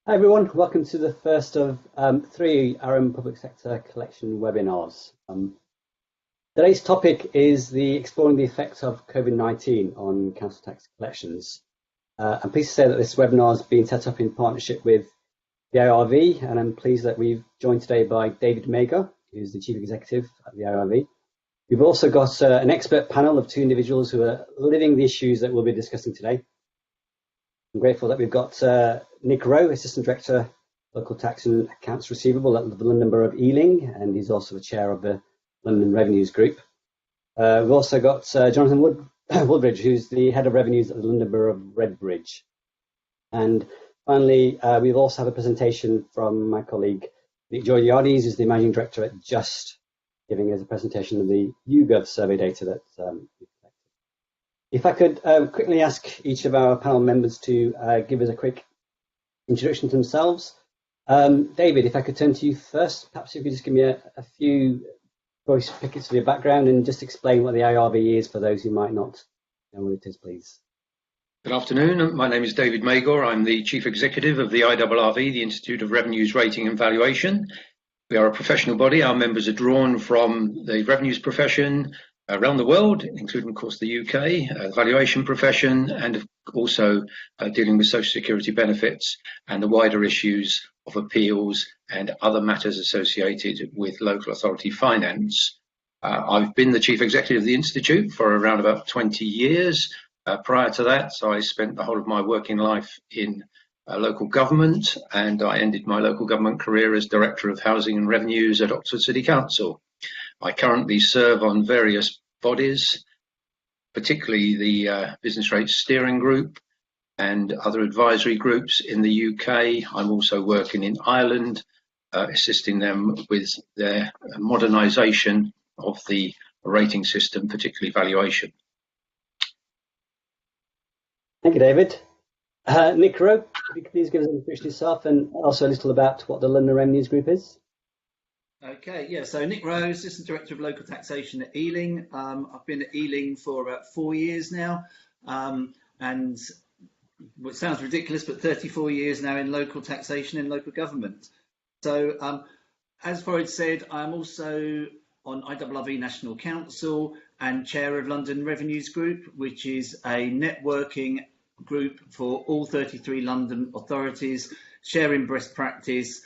Hi everyone, welcome to the first of three Arum Public Sector Collection webinars. Today's topic is exploring the effects of COVID-19 on council tax collections. I'm pleased to say that this webinar is being set up in partnership with the IRV, and I'm pleased that we've joined today by David Mager, who's the Chief Executive at the IRV. We've also got an expert panel of two individuals who are living the issues that we'll be discussing today. I'm grateful that we've got Nick Rowe, Assistant Director, Local Tax and Accounts Receivable at the London Borough of Ealing, and he's also the Chair of the London Revenues Group. We've also got Jonathan Woodbridge, who's the Head of Revenues at the London Borough of Redbridge. And finally, we also have a presentation from my colleague, Nick Georgiades, who's the Managing Director at Just, giving us a presentation of the YouGov survey data that we've collected. If I could quickly ask each of our panel members to give us a quick introduction to themselves. David, if I could turn to you first, perhaps you could just give me a few voice pickets of your background and just explain what the IRV is for those who might not know what it is, please. Good afternoon. My name is David Magor. I'm the Chief Executive of the IRRV, the Institute of Revenues Rating and Valuation. We are a professional body. Our members are drawn from the revenues profession around the world, including, of course, the UK, the valuation profession, and also dealing with social security benefits and the wider issues of appeals and other matters associated with local authority finance. I've been the Chief Executive of the Institute for around about 20 years. Prior to that, I spent the whole of my working life in local government, and I ended my local government career as Director of Housing and Revenues at Oxford City Council. I currently serve on various bodies, particularly the Business Rates Steering Group and other advisory groups in the UK. I'm also working in Ireland, assisting them with their modernisation of the rating system, particularly valuation. Thank you, David. Nick Rowe, could you please give us an introduction yourself and also a little about what the London Revenues Group is? Okay, yeah, so Nick Rowe, Assistant Director of Local Taxation at Ealing. I've been at Ealing for about 4 years now, and it sounds ridiculous, but 34 years now in local taxation and local government. So, as Farid said, I'm also on IRRV National Council and Chair of London Revenues Group, which is a networking group for all 33 London authorities, sharing best practice.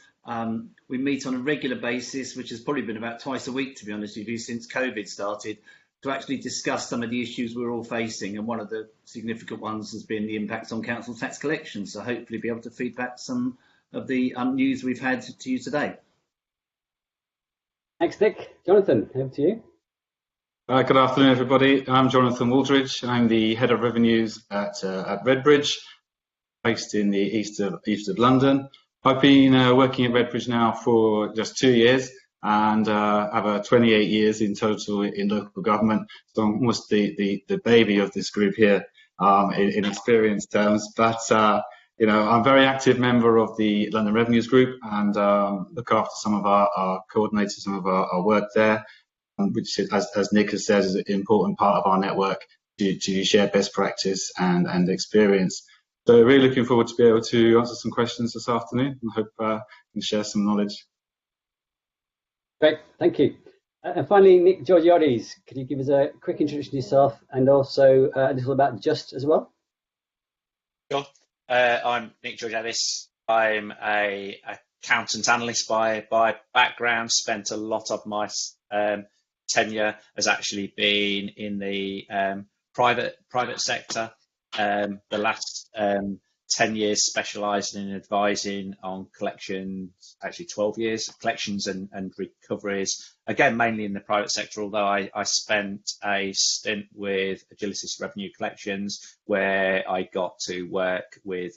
We meet on a regular basis, which has probably been about twice a week, to be honest with you, since COVID started, to actually discuss some of the issues we're all facing. And one of the significant ones has been the impact on council tax collection. So hopefully be able to feed back some of the news we've had to you today. Thanks, Nick. Jonathan, over to you. Good afternoon, everybody. I'm Jonathan Woodbridge. I'm the Head of Revenues at Redbridge, based in the east of London. I've been working at Redbridge now for just 2 years and have 28 years in total in local government. So I'm almost the baby of this group here in experience terms. But, you know, I'm a very active member of the London Revenues Group and look after some of our coordinators, some of our work there, which, as Nick has said, is an important part of our network to share best practice and experience. So really looking forward to be able to answer some questions this afternoon and hope I can share some knowledge. Great, thank you. And finally, Nick Georgiades, could you give us a quick introduction to yourself and also a little about Just as well? Sure. I'm Nick Georgiades. I'm an accountant analyst by background. Spent a lot of my tenure has actually been in the private sector. The last 10 years specialised in advising on collections, actually 12 years, collections and recoveries, again, mainly in the private sector, although I spent a stint with Agility's Revenue Collections, where I got to work with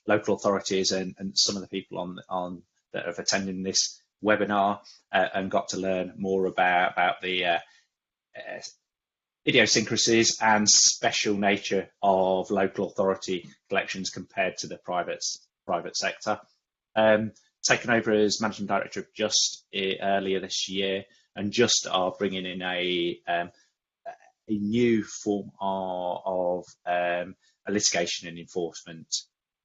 local authorities and some of the people on that have attended this webinar and got to learn more about the idiosyncrasies and special nature of local authority collections compared to the private sector. Taken over as Managing Director of Just earlier this year, and Just are bringing in a new form of a litigation and enforcement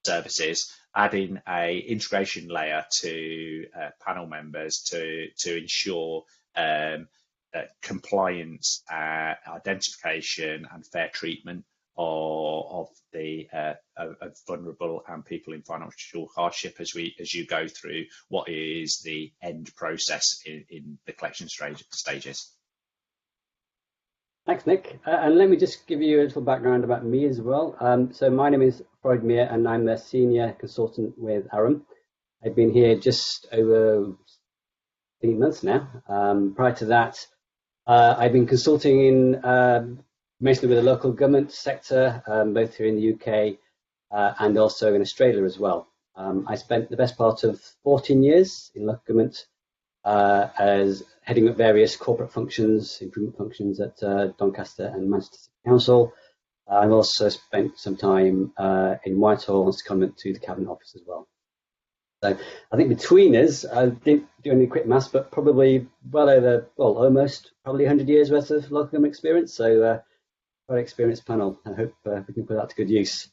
services, adding a integration layer to panel members to ensure compliance, identification and fair treatment of the of vulnerable and people in financial hardship as you go through what is the end process in the collection stages. Thanks, Nick. And let me just give you a little background about me as well. So my name is Freud Meir, and I'm a senior consultant with Arum. I've been here just over 18 months now. Prior to that, I've been consulting in mostly with the local government sector, both here in the UK and also in Australia as well. I spent the best part of 14 years in local government as heading up various corporate functions, improvement functions at Doncaster and Manchester City Council. I've also spent some time in Whitehall and secondment to the Cabinet Office as well. So I think between us, I didn't do any quick maths, but probably almost probably 100 years worth of local government experience. So quite an experienced panel. I hope we can put that to good use.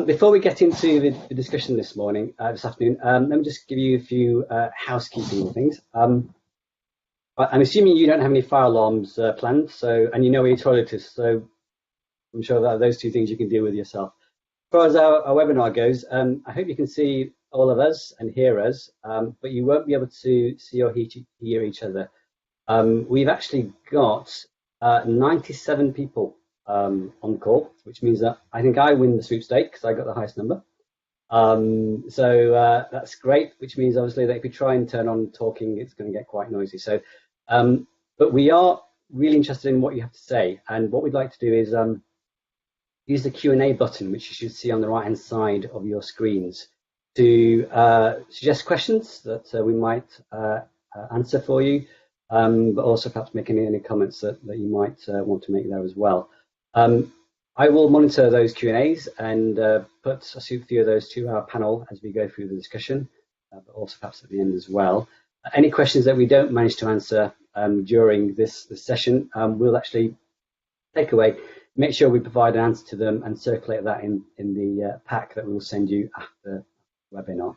Before we get into the discussion this afternoon, let me just give you a few housekeeping things. I'm assuming you don't have any fire alarms planned, and you know where your toilet is, so I'm sure that those two things you can deal with yourself. As far as our webinar goes, I hope you can see all of us and hear us, but you won't be able to see or hear each other. We've actually got 97 people on call, which means that I think I win the sweepstake because I got the highest number. So that's great, which means obviously that if you try and turn on talking, it's going to get quite noisy. So, but we are really interested in what you have to say, and what we'd like to do is use the Q&A button, which you should see on the right-hand side of your screens, to suggest questions that we might answer for you, but also perhaps make any comments that you might want to make there as well. I will monitor those Q&As and put a few of those to our panel as we go through the discussion, but also perhaps at the end as well. Any questions that we don't manage to answer during this session, we'll actually take away, make sure we provide an answer to them and circulate that in the pack that we will send you after the webinar.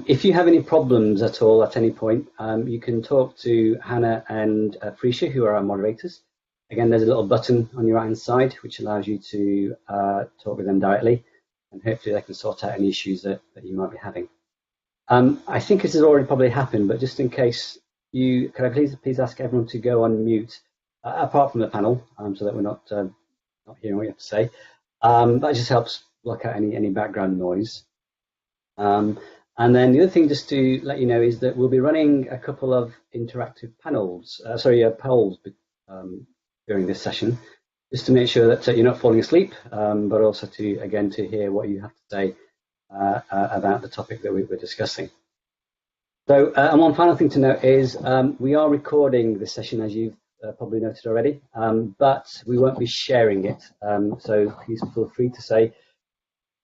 If you have any problems at all at any point, you can talk to Hannah and Prisha, who are our moderators. Again, there's a little button on your right-hand side which allows you to talk with them directly, and hopefully they can sort out any issues that you might be having. I think this has already probably happened, but just in case, could I please ask everyone to go on mute, apart from the panel, so that we're not hearing what you have to say. That just helps block out any background noise. And then the other thing, just to let you know, is that we'll be running a couple of interactive polls during this session, just to make sure that you're not falling asleep, but also to hear what you have to say about the topic that we're discussing. So, and one final thing to note is we are recording this session, as you've probably noted already, but we won't be sharing it. So please feel free to say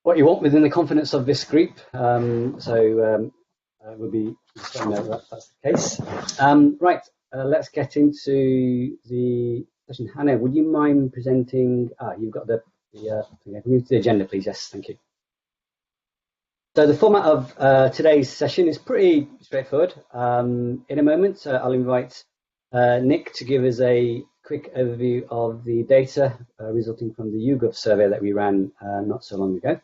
what you want within the confidence of this group. We'll be just letting you know that's the case. Right, let's get into the session. Hannah, would you mind presenting? You've got the move to the agenda, please. Yes, thank you. So the format of today's session is pretty straightforward. In a moment, I'll invite Nick to give us a quick overview of the data resulting from the YouGov survey that we ran not so long ago.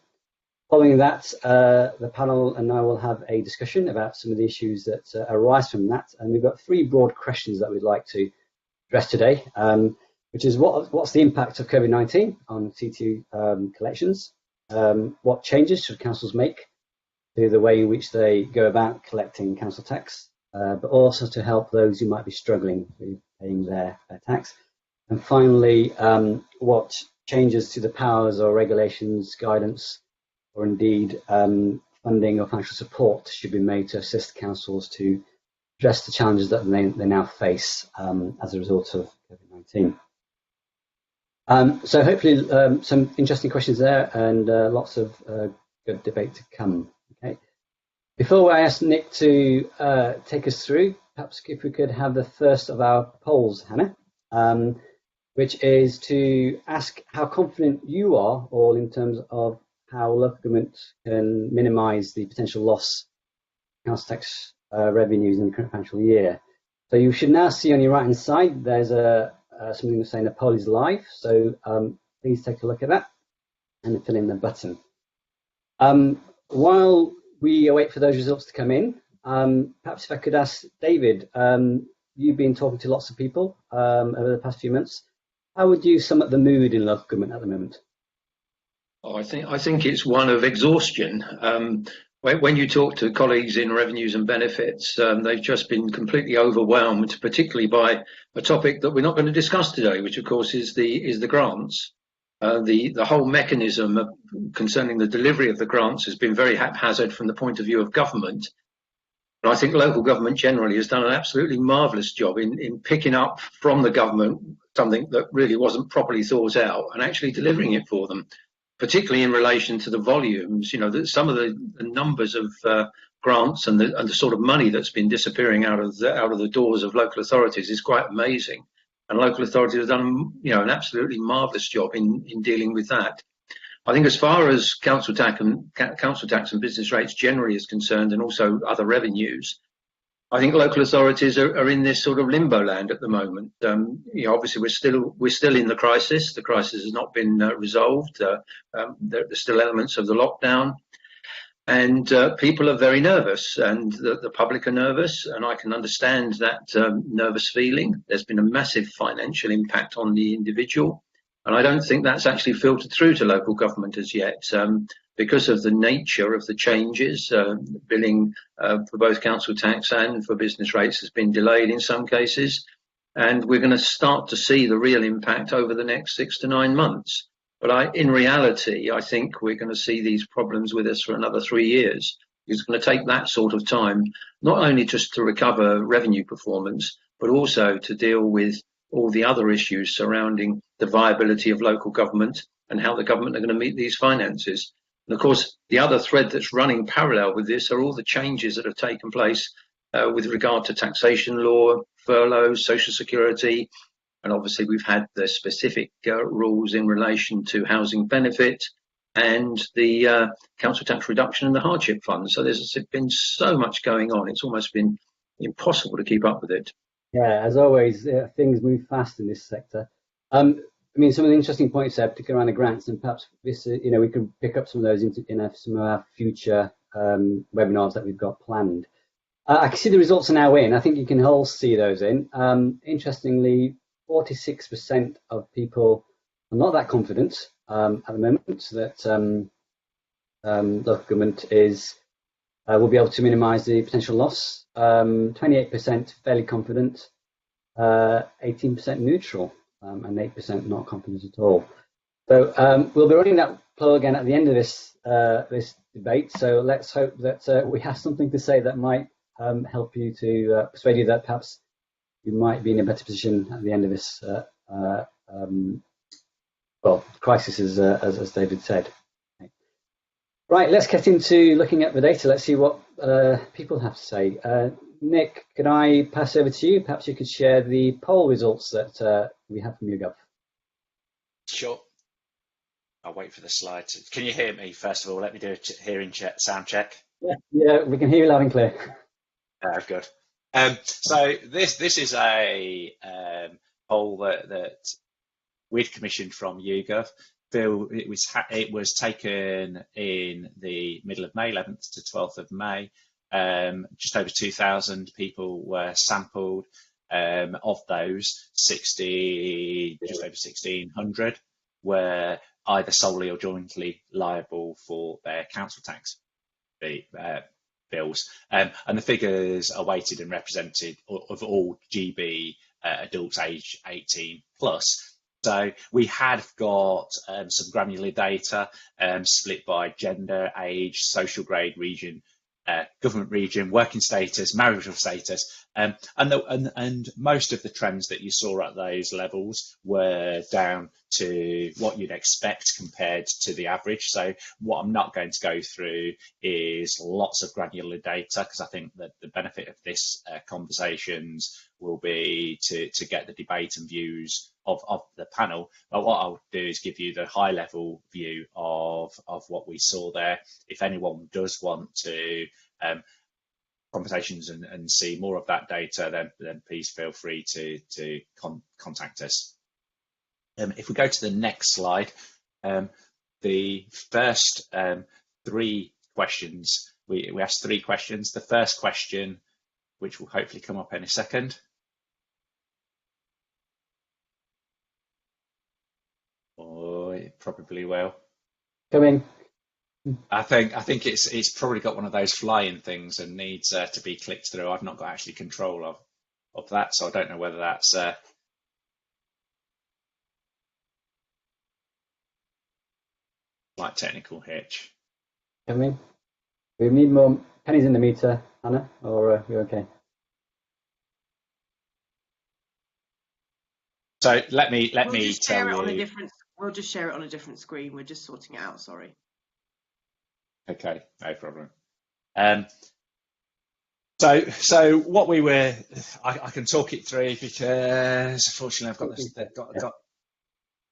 Following that, the panel and I will have a discussion about some of the issues that arise from that. And we've got three broad questions that we'd like to address today, which is what's the impact of COVID-19 on C2 collections? What changes should councils make to the way in which they go about collecting council tax, but also to help those who might be struggling with paying their tax? And finally, what changes to the powers or regulations, guidance, or indeed funding or financial support should be made to assist councils to address the challenges that they now face as a result of COVID-19. So hopefully some interesting questions there, and lots of good debate to come. Okay. Before I ask Nick to take us through, perhaps if we could have the first of our polls, Hannah, which is to ask how confident you are all in terms of how local government can minimise the potential loss of council tax revenues in the current financial year. So you should now see on your right hand side there's something saying the poll is live. So please take a look at that and fill in the button. While we wait for those results to come in, perhaps if I could ask David, you've been talking to lots of people over the past few months. How would you sum up the mood in local government at the moment? Oh, I think it's one of exhaustion. When you talk to colleagues in revenues and benefits, they've just been completely overwhelmed, particularly by a topic that we're not going to discuss today, which of course is the grants. The whole mechanism concerning the delivery of the grants has been very haphazard from the point of view of government. And I think local government generally has done an absolutely marvellous job in picking up from the government something that really wasn't properly thought out and actually delivering it for them, particularly in relation to the volumes. You know, that some of the numbers of grants and the sort of money that's been disappearing out of the doors of local authorities is quite amazing. And local authorities have done, you know, an absolutely marvellous job in dealing with that. I think as far as council tax and business rates generally is concerned, and also other revenues, I think local authorities are in this sort of limbo land at the moment. You know, obviously we're still in the crisis. The crisis has not been resolved. There's still elements of the lockdown, and people are very nervous, and the public are nervous, and I can understand that nervous feeling. There's been a massive financial impact on the individual. And I don't think that's actually filtered through to local government as yet, because of the nature of the changes. Billing for both council tax and for business rates has been delayed in some cases, and we're going to start to see the real impact over the next 6 to 9 months. But in reality, I think we're going to see these problems with us for another 3 years. It's going to take that sort of time, not only just to recover revenue performance, but also to deal with all the other issues surrounding the viability of local government and how the government are going to meet these finances. And of course, the other thread that's running parallel with this are all the changes that have taken place with regard to taxation law, furloughs, social security, and obviously we've had the specific rules in relation to housing benefit and the council tax reduction and the hardship fund. So there's been so much going on, it's almost been impossible to keep up with it. Yeah, as always, things move fast in this sector. I mean, some of the interesting points there, particularly around the grants, and perhaps this, you know, we could pick up some of those in some of our future webinars that we've got planned. I can see the results are now in. I think you can all see those in. Interestingly, 46% of people are not that confident at the moment that local government will be able to minimise the potential loss. 28% fairly confident, 18% neutral, and 8% not confident at all. So we'll be running that poll again at the end of this debate. So let's hope that we have something to say that might help you to persuade you that perhaps you might be in a better position at the end of this crisis, as David said. Right, let's get into looking at the data. Let's see what people have to say. Nick, could I pass over to you? Perhaps you could share the poll results that we have from YouGov. Sure. I'll wait for the slides. Can you hear me, first of all? Let me do a hearing check, sound check. Yeah, we can hear you loud and clear. Good. So this is a poll that we'd commissioned from YouGov. It was taken in the middle of May, 11th to 12th of May. Just over 2,000 people were sampled. Of those, just over 1,600 were either solely or jointly liable for their council tax bills. And the figures are weighted and represented of all GB adults aged 18 plus. So we had got some granular data split by gender, age, social grade, region, government region, working status, marital status, and most of the trends that you saw at those levels were down to what you'd expect compared to the average. So what I'm not going to go through is lots of granular data, because I think that the benefit of this conversations will be to get the debate and views of the panel. But what I'll do is give you the high level view of what we saw there. If anyone does want to conversations and see more of that data, then please feel free to contact us. If we go to the next slide, the first three questions, we asked three questions. The first question, which will hopefully come up in a second. Oh, it probably will. Coming. I think it's probably got one of those flying things and needs to be clicked through. I've not got actually control of that, so I don't know whether that's like technical hitch. Coming. We need more pennies in the meter, Hannah, or you're okay? So let me We'll tell just share it on a you. we'll just share it on a different screen. We're just sorting it out. Sorry. Okay, no problem. So what we were, I can talk it through because unfortunately I've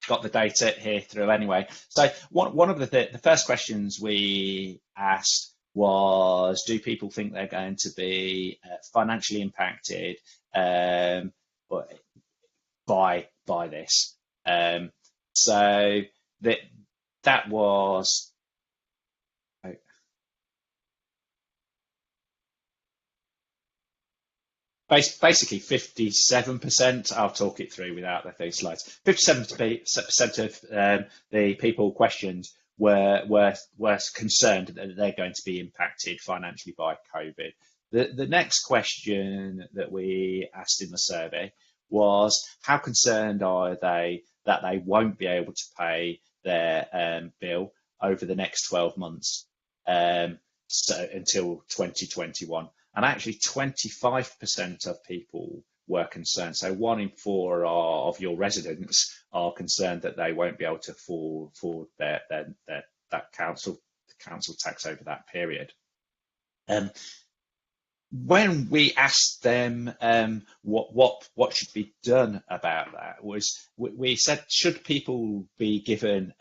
got the data here through anyway. So one of the first questions we asked was, do people think they're going to be financially impacted by this? So that was basically 57%. I'll talk it through without these slides. 57% of the people questioned were concerned that they're going to be impacted financially by COVID. The next question that we asked in the survey was, how concerned are they that they won't be able to pay their bill over the next 12 months, so until 2021? And actually 25% of people were concerned. So 1 in 4 of your residents are concerned that they won't be able to afford that council tax over that period. When we asked them what should be done about that, was we said, should people be given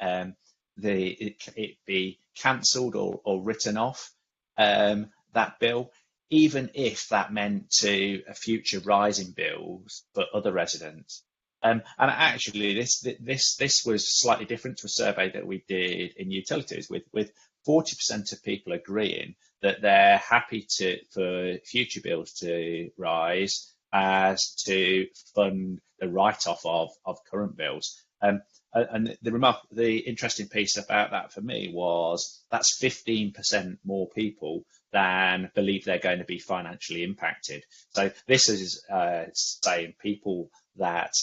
it be cancelled or written off that bill, even if that meant to a future rise in bills for other residents. And actually, this was slightly different to a survey that we did in utilities, with 40% of people agreeing that they're happy for future bills to rise as to fund the write-off of current bills. And the interesting piece about that for me was that's 15% more people than believe they're going to be financially impacted. So this is saying people that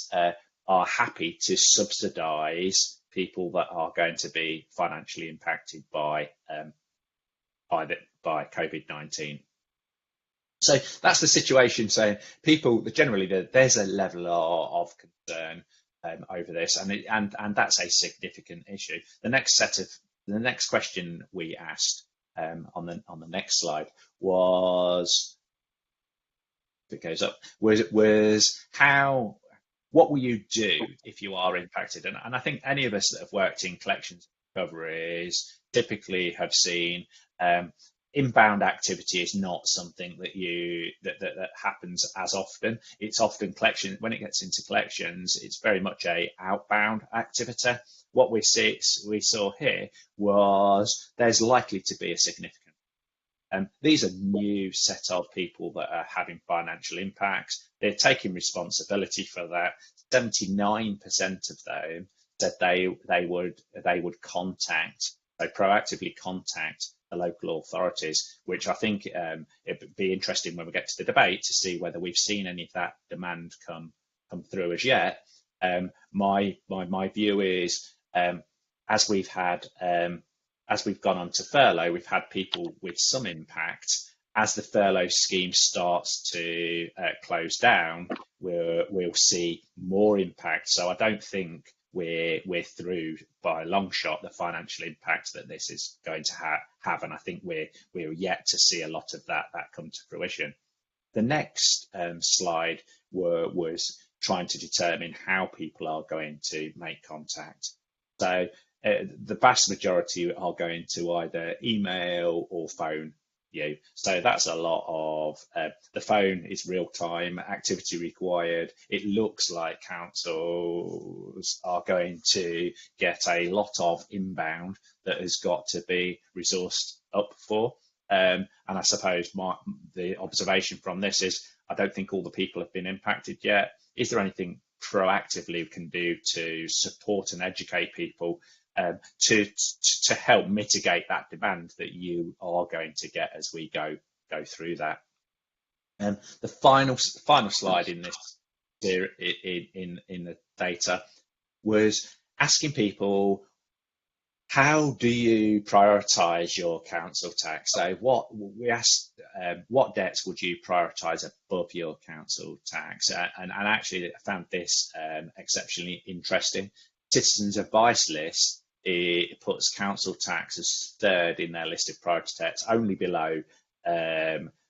are happy to subsidise people that are going to be financially impacted by COVID-19. So that's the situation. So people generally, there's a level of concern over this, and that's a significant issue. The next question we asked on the next slide was, if it goes up, was what will you do if you are impacted? And I think any of us that have worked in collections recoveries typically have seen inbound activity is not something that happens as often. It's often collection. When it gets into collections, it's very much a outbound activity. What we saw here was there's likely to be a significant. These are new set of people that are having financial impacts. They're taking responsibility for that. 79% of them said they would proactively contact the local authorities, which I think it'd be interesting when we get to the debate to see whether we've seen any of that demand come through as yet. My view is as we've gone on to furlough, we've had people with some impact. As the furlough scheme starts to close down, we'll see more impact. So I don't think we're through by a long shot the financial impact that this is going to have, and I think we're yet to see a lot of that come to fruition. The next slide was trying to determine how people are going to make contact. So the vast majority are going to either email or phone you. So that's a lot of the phone is real-time activity required. It looks like councils are going to get a lot of inbound that has got to be resourced up for. And I suppose the observation from this is I don't think all the people have been impacted yet. Is there anything proactively we can do to support and educate people to help mitigate that demand that you are going to get as we go through that? The final slide in this in the data was asking people, how do you prioritise your council tax? So we asked, what debts would you prioritise above your council tax? And actually I found this exceptionally interesting. Citizens' Advice list, it puts council tax as third in their list of priority debts, only below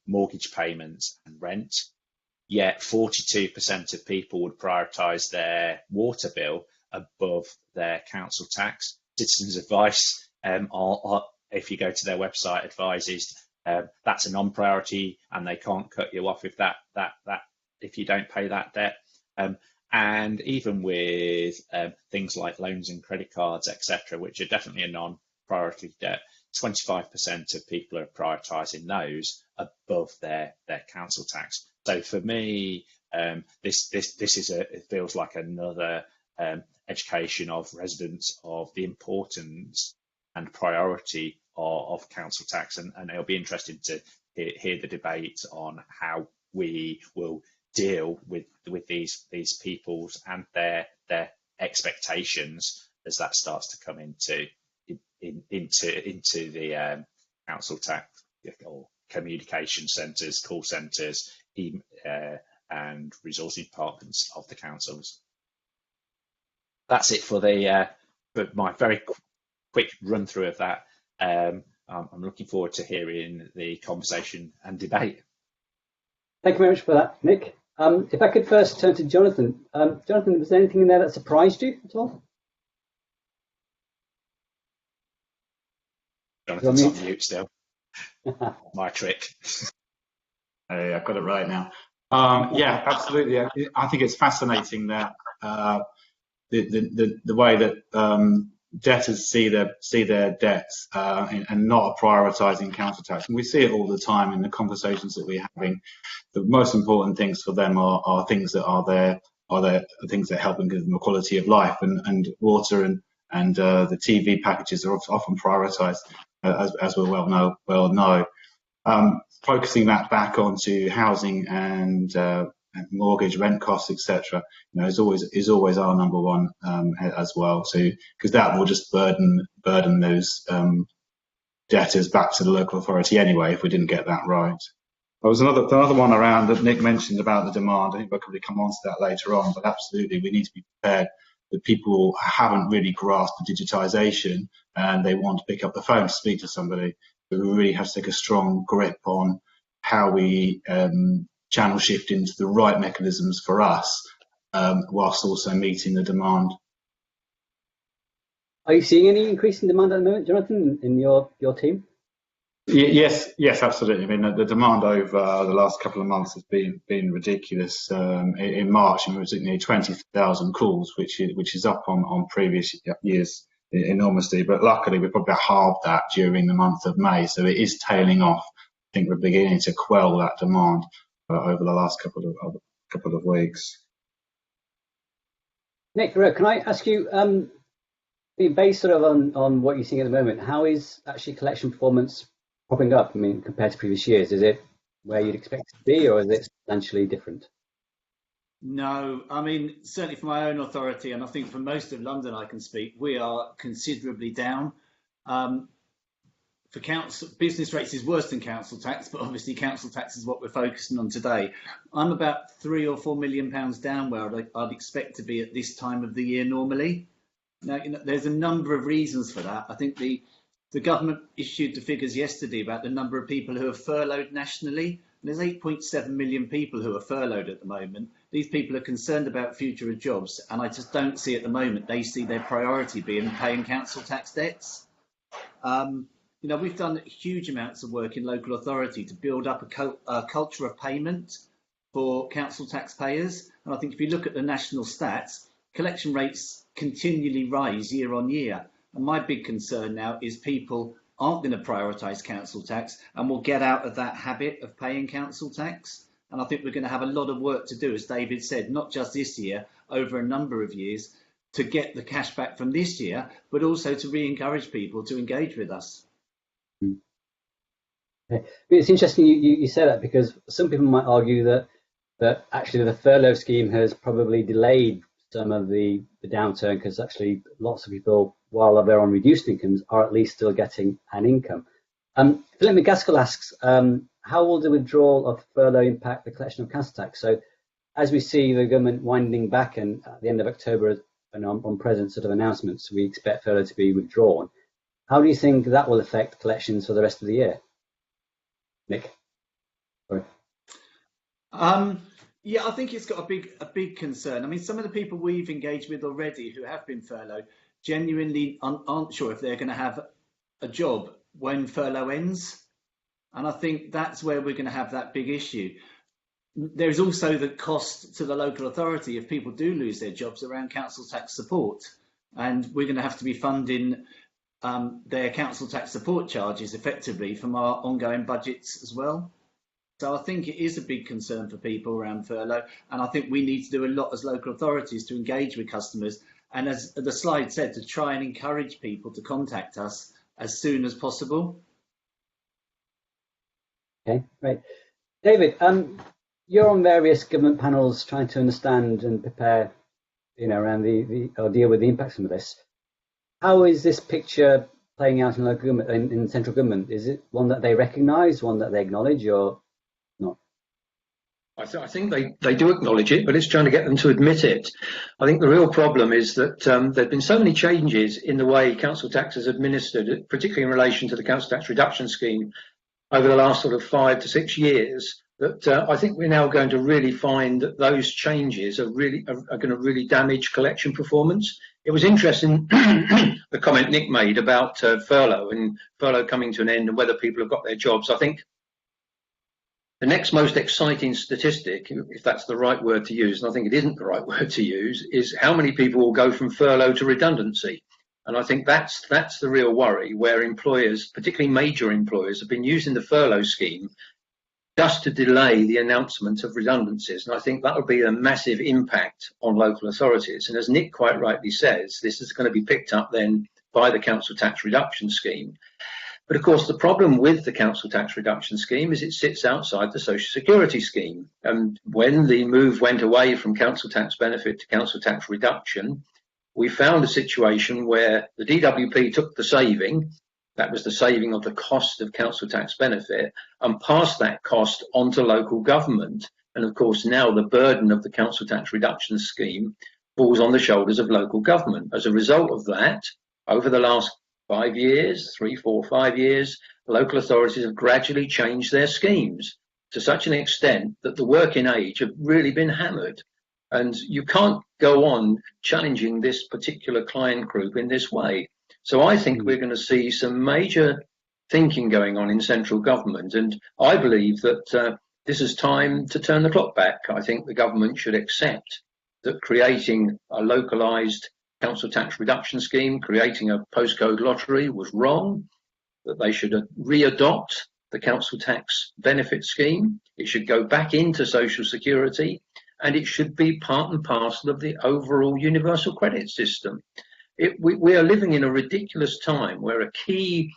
mortgage payments and rent. Yet 42% of people would prioritise their water bill above their council tax. Citizens' Advice, if you go to their website, advises that's a non-priority, and they can't cut you off if if you don't pay that debt. And even with things like loans and credit cards, etc., which are definitely a non-priority debt, 25% of people are prioritising those above their council tax. So for me, this it feels like another education of residents of the importance and priority of council tax, and it'll be interesting to hear the debate on how we will deal with these peoples and their expectations as that starts to come into the council tax or communication centres, call centres, and resource departments of the councils. That's it for my very quick run through of that. I'm looking forward to hearing the conversation and debate. Thank you very much for that, Nick. If I could first turn to Jonathan. Jonathan, was there anything in there that surprised you at all? Jonathan's on mute still. My trick. Hey, I've got it right now. Yeah, absolutely. I think it's fascinating that the way that debtors see their debts and not prioritising council tax. And we see it all the time in the conversations that we're having. The most important things for them are things that are things that help and give them a quality of life, and water and the TV packages are often prioritised, as we well know. Focusing that back onto housing and mortgage, rent costs, etc., is always our number one as well. So because that will just burden those debtors back to the local authority anyway if we didn't get that right. There was another one around that Nick mentioned about the demand. I think we'll probably come on to that later on, but absolutely we need to be prepared that people haven't really grasped the digitisation and they want to pick up the phone to speak to somebody. But we really have to take a strong grip on how we channel shift into the right mechanisms for us, whilst also meeting the demand. Are you seeing any increase in demand at the moment, Jonathan, in your team? Yes, absolutely. I mean, the demand over the last couple of months has been ridiculous. In March, it was nearly 20,000 calls, which is up on previous years enormously. But luckily, we probably halved that during the month of May, so it is tailing off. I think we're beginning to quell that demand over the last couple of weeks. Nick, can I ask you, based sort of on what you're seeing at the moment, how is actually collection performance popping up? I mean, compared to previous years, is it where you'd expect it to be, or is it substantially different? No, I mean, certainly for my own authority, and I think for most of London I can speak, we are considerably down. For council, business rates is worse than council tax, but obviously council tax is what we're focusing on today. I'm about £3 or £4 million down where I'd expect to be at this time of the year normally. Now, there's a number of reasons for that. I think the government issued the figures yesterday about the number of people who are furloughed nationally. There's 8.7 million people who are furloughed at the moment. These people are concerned about future jobs, and I just don't see at the moment they see their priority being paying council tax debts. We've done huge amounts of work in local authority to build up a culture of payment for council taxpayers. And I think if you look at the national stats, collection rates continually rise year on year. And my big concern now is people aren't going to prioritise council tax and will get out of that habit of paying council tax. And I think we're going to have a lot of work to do, as David said, not just this year, over a number of years, to get the cash back from this year, but also to re-encourage people to engage with us. Okay. It's interesting you say that, because some people might argue that actually the furlough scheme has probably delayed some of the downturn, because actually lots of people, while they're on reduced incomes, are at least still getting an income. Philip McGaskill asks, how will the withdrawal of furlough impact the collection of council tax? So as we see the government winding back, and at the end of October and on present sort of announcements, we expect furlough to be withdrawn. How do you think that will affect collections for the rest of the year? Nick? Sorry. Yeah, I think it's got a big concern. I mean, some of the people we've engaged with already who have been furloughed genuinely aren't sure if they're going to have a job when furlough ends. And I think that's where we're going to have that big issue. There's also the cost to the local authority if people do lose their jobs around council tax support. And we're going to have to be funding their council tax support charges effectively from our ongoing budgets as well. So I think it is a big concern for people around furlough, and I think we need to do a lot as local authorities to engage with customers, and as the slide said, to try and encourage people to contact us as soon as possible. Okay, great. David, you're on various government panels trying to understand and prepare, around or deal with the impacts of this. How is this picture playing out in local government, in central government? Is it one that they recognise, one that they acknowledge, or not? I think they do acknowledge it, but it's trying to get them to admit it. I think the real problem is that there have been so many changes in the way council tax is administered, particularly in relation to the council tax reduction scheme over the last sort of 5 to 6 years, that I think we're now going to really find that those changes are going to really damage collection performance. It was interesting the comment Nick made about furlough and furlough coming to an end and whether people have got their jobs. I think the next most exciting statistic, if that's the right word to use, and I think it isn't the right word to use, is how many people will go from furlough to redundancy. And I think that's the real worry, where employers, particularly major employers, have been using the furlough scheme just to delay the announcement of redundancies. And I think that will be a massive impact on local authorities. And as Nick quite rightly says, this is going to be picked up then by the council tax reduction scheme. But of course, the problem with the council tax reduction scheme is it sits outside the social security scheme. And when the move went away from council tax benefit to council tax reduction, we found a situation where the DWP took the saving, that was the saving of the cost of council tax benefit, and passed that cost onto local government. And of course, now the burden of the council tax reduction scheme falls on the shoulders of local government. As a result of that, over the last 5 years, 3, 4, 5 years, local authorities have gradually changed their schemes to such an extent that the working age have really been hammered. And you can't go on challenging this particular client group in this way. So I think we're going to see some major thinking going on in central government. And I believe that this is time to turn the clock back. I think the government should accept that creating a localised council tax reduction scheme, creating a postcode lottery was wrong, that they should re-adopt the council tax benefit scheme. It should go back into social security, and it should be part and parcel of the overall universal credit system. We are living in a ridiculous time where a key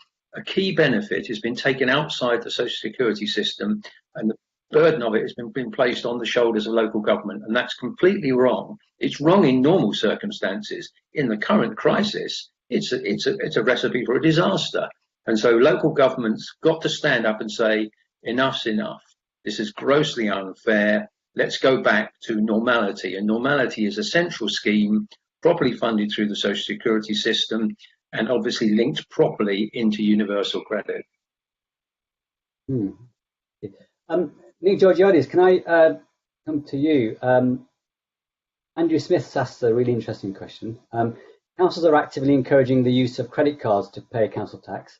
benefit has been taken outside the social security system, and the burden of it has been placed on the shoulders of local government, and that's completely wrong. It's wrong in normal circumstances. In the current crisis, it's a recipe for a disaster. And so local government's got to stand up and say, enough's enough. This is grossly unfair. Let's go back to normality. And normality is a central scheme properly funded through the social security system, and obviously linked properly into universal credit. Hmm. Nick Georgiadis, can I come to you? Andrew Smith's asked a really interesting question. Councils are actively encouraging the use of credit cards to pay council tax.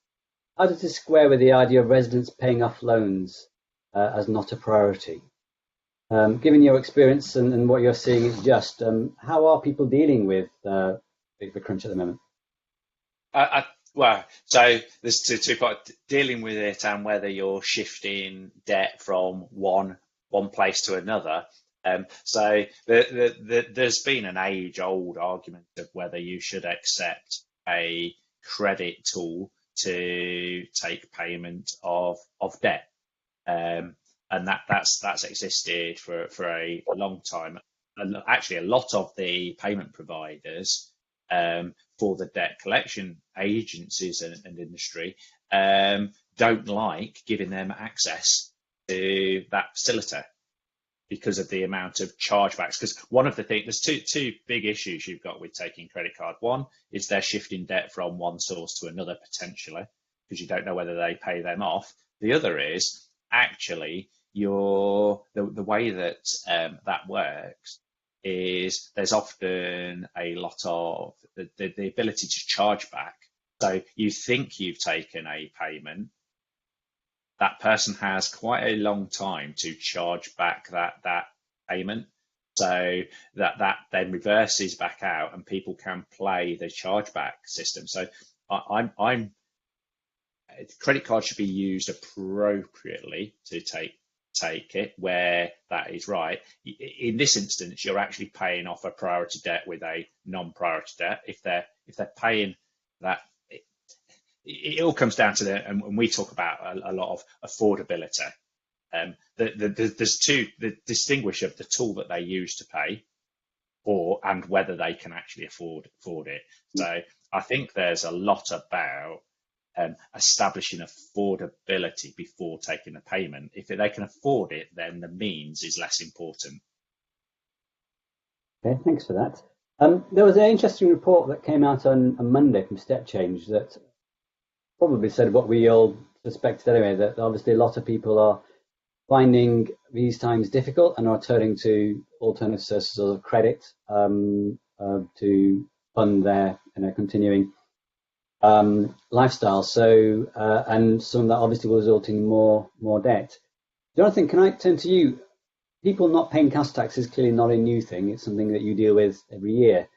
How does this square with the idea of residents paying off loans as not a priority? Given your experience and what you're seeing at Just, how are people dealing with the crunch at the moment? Well, so there's two parts: dealing with it and whether you're shifting debt from one place to another. So there's been an age-old argument of whether you should accept a credit tool to take payment of debt, and that's existed for a long time. And actually, a lot of the payment providers for the debt collection agencies and industry don't like giving them access to that facility because of the amount of chargebacks. Because one of the things, there's two big issues you've got with taking credit card. One is they're shifting debt from one source to another potentially, because you don't know whether they pay them off. The other is actually the way that that works is there's often a lot of the ability to charge back. So you think you've taken a payment, that person has quite a long time to charge back that payment. So that then reverses back out and people can play the chargeback system. So I'm credit card should be used appropriately to take it where that is right. In this instance, you're actually paying off a priority debt with a non-priority debt. If they're paying that, it all comes down to and we talk about a lot of affordability. There's the distinguish of the tool that they use to pay, and whether they can actually afford it. So I think there's a lot about establishing affordability before taking a payment. If they can afford it, then the means is less important. Okay, thanks for that. There was an interesting report that came out on Monday from Step Change that probably said what we all suspected anyway, that obviously a lot of people are finding these times difficult and are turning to alternative sources of credit to fund their continuing lifestyle. So, and some of that obviously will result in more debt. Jonathan, can I turn to you? People not paying council tax is clearly not a new thing. It's something that you deal with every year.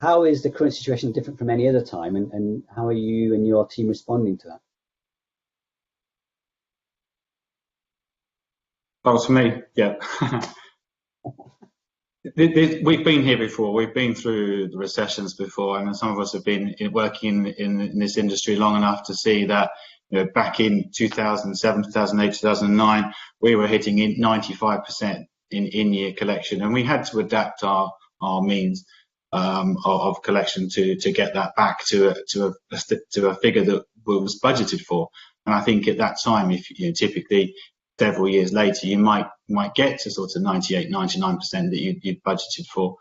How is the current situation different from any other time, and how are you and your team responding to that? That was for me, yeah. We've been here before. We've been through the recessions before, and some of us have been working in this industry long enough to see that, back in 2007, 2008, 2009, we were hitting 95% in-year collection, and we had to adapt our means of collection to get that back to a figure that was budgeted for. And I think at that time, if typically several years later, you might get to sort of 98, 99% that you'd budgeted for.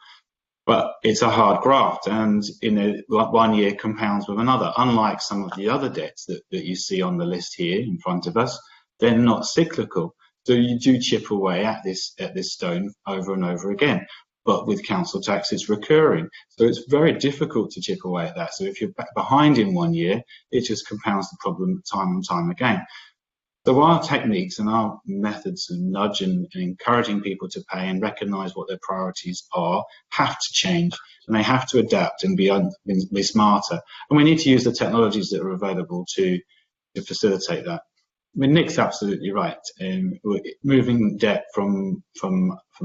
But it's a hard graft, and 1 year compounds with another. Unlike some of the other debts that you see on the list here in front of us, they're not cyclical. So you do chip away at this stone over and over again. But with council tax, it's recurring. So it's very difficult to chip away at that. So if you're behind in 1 year, it just compounds the problem time and time again. So our techniques and our methods of nudging and encouraging people to pay and recognise what their priorities are have to change, and they have to adapt and be smarter. And we need to use the technologies that are available to facilitate that. I mean, Nick's absolutely right. Moving debt from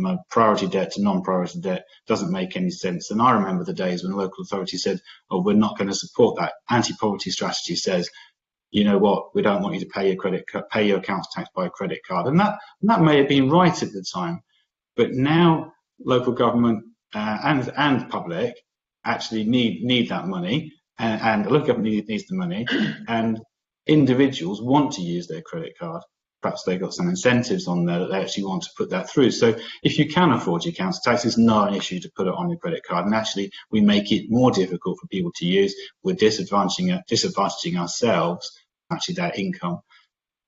a priority debt to non-priority debt doesn't make any sense. And I remember the days when local authorities said, "Oh, we're not going to support that." Anti-poverty strategy says, "You know what? We don't want you to pay your council tax by a credit card," and that may have been right at the time, but now local government and public actually need that money, and the local government needs the money, and individuals want to use their credit card. perhaps they've got some incentives on there that they actually want to put that through. So if you can afford your council tax, it's not an issue to put it on your credit card. And actually, we make it more difficult for people to use. We're disadvantaging ourselves, actually, that income.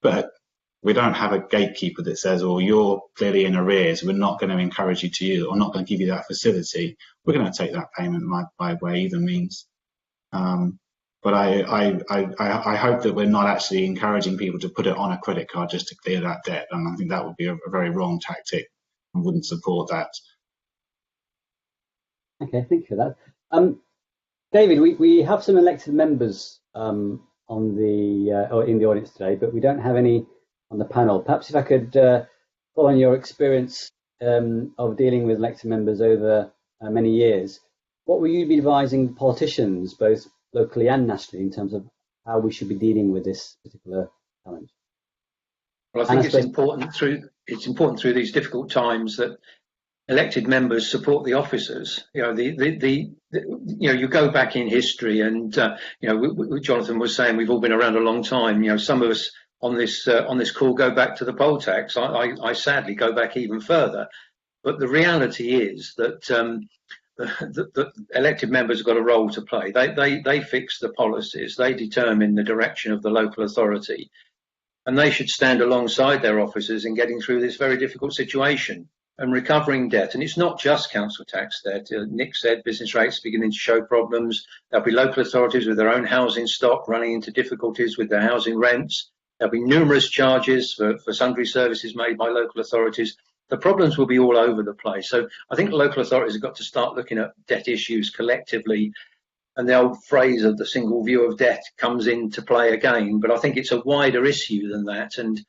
But we don't have a gatekeeper that says, oh, you're clearly in arrears, we're not going to encourage you to use it, or not going to give you that facility. We're going to take that payment by way either means. But I hope that we're not actually encouraging people to put it on a credit card just to clear that debt. And I think that would be a very wrong tactic and wouldn't support that. Okay, thank you for that. David, we have some elected members on the or in the audience today, but we don't have any on the panel. Perhaps if I could follow on your experience of dealing with elected members over many years, what will you be advising politicians, both locally and nationally, in terms of how we should be dealing with this particular challenge? Well, I think it's important through these difficult times that elected members support the officers. You know, you go back in history, and Jonathan was saying we've all been around a long time. You know, some of us on this call go back to the poll tax. I sadly go back even further. But the reality is that the elected members have got a role to play. They fix the policies. They determine the direction of the local authority, and they should stand alongside their officers in getting through this very difficult situation and recovering debt. And it's not just council tax debt. Nick said business rates beginning to show problems. There'll be local authorities with their own housing stock running into difficulties with their housing rents. There'll be numerous charges for sundry services made by local authorities. The problems will be all over the place. So I think local authorities have got to start looking at debt issues collectively. And the old phrase of the single view of debt comes into play again. But I think it's a wider issue than that. And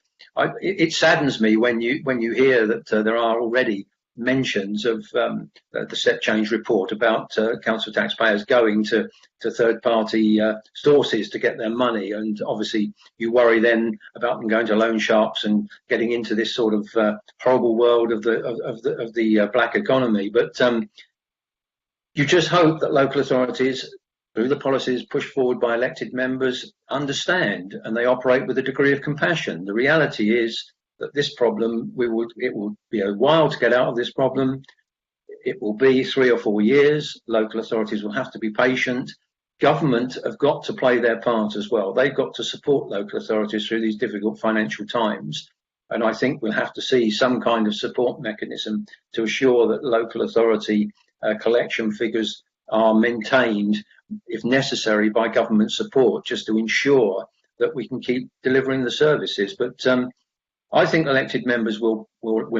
it saddens me when you hear that there are already mentions of the step change report about council taxpayers going to third-party sources to get their money, and obviously you worry then about them going to loan sharks and getting into this sort of horrible world of the black economy. But you just hope that local authorities, through the policies pushed forward by elected members, understand and they operate with a degree of compassion. The reality is that this problem, it will be a while to get out of this problem. It will be 3 or 4 years. Local authorities will have to be patient. Government have got to play their part as well. They've got to support local authorities through these difficult financial times. And I think we'll have to see some kind of support mechanism to assure that local authority collection figures are maintained, if necessary, by government support, just to ensure that we can keep delivering the services. But I think elected members will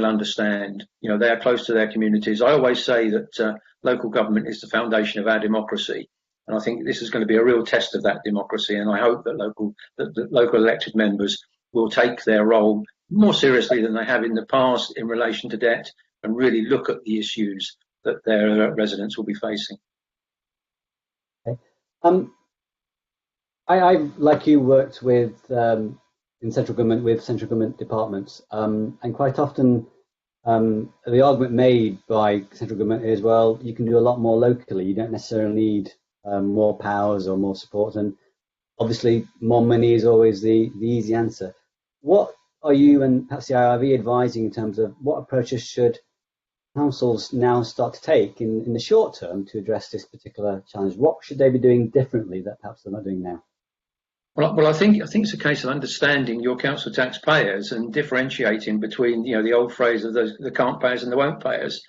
understand. You know, they are close to their communities. I always say that local government is the foundation of our democracy, and I think this is going to be a real test of that democracy. And I hope that local elected members will take their role more seriously than they have in the past in relation to debt, and really look at the issues that their residents will be facing. Okay. I've, like you, worked with in central government with central government departments, and quite often the argument made by central government is, well, you can do a lot more locally. You don't necessarily need more powers or more support, and obviously more money is always the easy answer. What are you and perhaps the IRV advising in terms of what approaches should councils now start to take in the short term to address this particular challenge? What should they be doing differently that perhaps they're not doing now? Well, I think it's a case of understanding your council taxpayers and differentiating between, you know, the old phrase of the can't payers and the won't payers.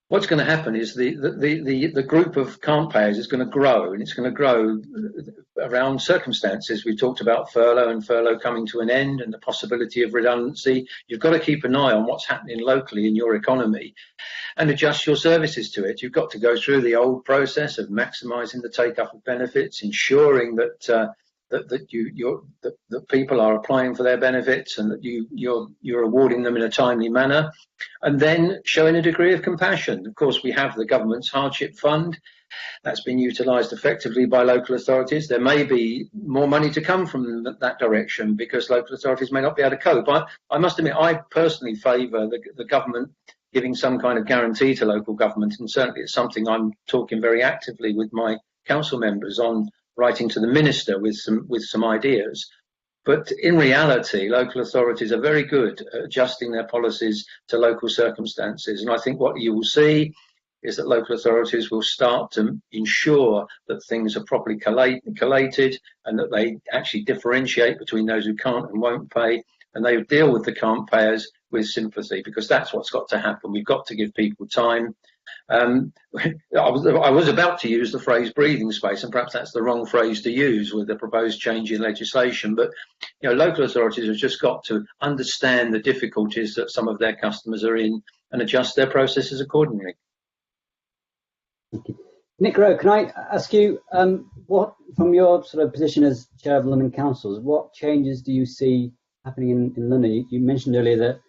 What's going to happen is the group of can't payers is going to grow, and it's going to grow around circumstances. We talked about furlough and furlough coming to an end and the possibility of redundancy. You've got to keep an eye on what's happening locally in your economy and adjust your services to it. You've got to go through the old process of maximising the take-up of benefits, ensuring that that people are applying for their benefits and that you're awarding them in a timely manner, and then showing a degree of compassion. Of course, we have the government's hardship fund that's been utilised effectively by local authorities. There may be more money to come from that direction because local authorities may not be able to cope. I must admit, I personally favour the government giving some kind of guarantee to local government, and certainly it's something I'm talking very actively with my council members on, writing to the minister with some ideas. But in reality, local authorities are very good at adjusting their policies to local circumstances. And I think what you will see is that local authorities will start to ensure that things are properly collated and that they actually differentiate between those who can't and won't pay, and they deal with the can't payers with sympathy, because that's what's got to happen. We've got to give people time. I was about to use the phrase breathing space, and perhaps that's the wrong phrase to use with the proposed change in legislation, but local authorities have just got to understand the difficulties that some of their customers are in and adjust their processes accordingly. Thank you. Nick Rowe, can I ask you, what, from your sort of position as chair of London councils, what changes do you see happening in London? You mentioned earlier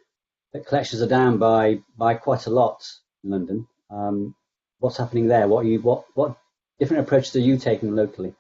that collections are down by quite a lot in London. What's happening there? What different approaches are you taking locally?